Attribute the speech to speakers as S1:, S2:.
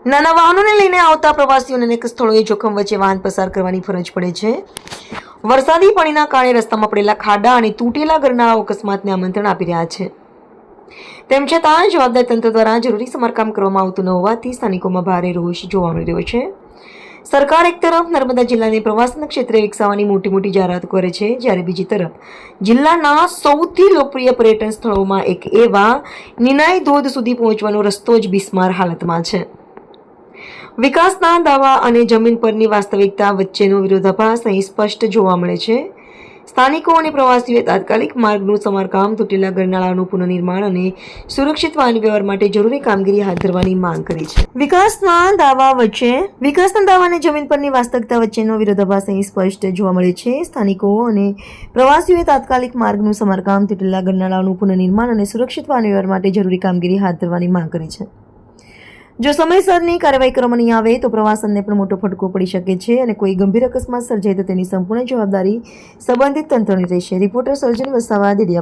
S1: નાના વાહનોને લઈને આવતા પ્રવાસીઓને અનેક સ્થળોએ જોખમ વચ્ચે વાહન પસાર કરવાની ફરજ પડે છે. વરસાદી પાણીના કારણે રસ્તામાં પડેલા ખાડા અને તૂટેલા ગરનાળાઓ અકસ્માતને આમંત્રણ આપી રહ્યા છે. તેમ છતાં જવાબદાર તંત્ર દ્વારા જરૂરી સમારકામ કરવામાં આવતું ન હોવાથી સ્થાનિકોમાં ભારે રોષ જોવા મળી રહ્યો છે. સરકાર એક તરફ નર્મદા જિલ્લાને પ્રવાસન ક્ષેત્રે વિકસાવવાની મોટી જાહેરાત કરે છે, જ્યારે બીજી તરફ જિલ્લાના સૌથી લોકપ્રિય પર્યટન સ્થળોમાં એક એવા નિનાઈ ધોધ સુધી પહોંચવાનો રસ્તો જ બિસ્માર હાલતમાં છે. વિકાસના દાવા અને જમીન પરની વાસ્તવિકતા વચ્ચેનો વિરોધાભાસ અહીં સ્પષ્ટ જોવા મળે છે. સ્થાનિકો અને પ્રવાસીઓએ તાત્કાલિક માર્ગનું સમારકામ, તૂટેલા ગરનાળાનું પુનઃનિર્માણ અને સુરક્ષિત વાહન વ્યવહાર માટે જરૂરી કામગીરી હાથ ધરવાની માંગ કરી છે. વિકાસના દાવા અને જમીન પરની વાસ્તવિકતા વચ્ચેનો વિરોધાભાસ અહીં સ્પષ્ટ જોવા મળે છે. સ્થાનિકો અને પ્રવાસીઓએ તાત્કાલિક માર્ગનું સમારકામ, તૂટેલા ગરનાળાનું પુનઃનિર્માણ અને સુરક્ષિત વાહન વ્યવહાર માટે જરૂરી કામગીરી હાથ ધરવાની માંગ કરી છે. જો સમયસરની કાર્યવાહી કરવામાં નહીં આવે તો પ્રવાસનને પણ મોટો ફટકો પડી શકે છે અને કોઈ ગંભીર અકસ્માત સર્જાય તો તેની સંપૂર્ણ જવાબદારી સંબંધિત તંત્રની રહેશે. રિપોર્ટર સર્જન વસાવા, દિલિયા.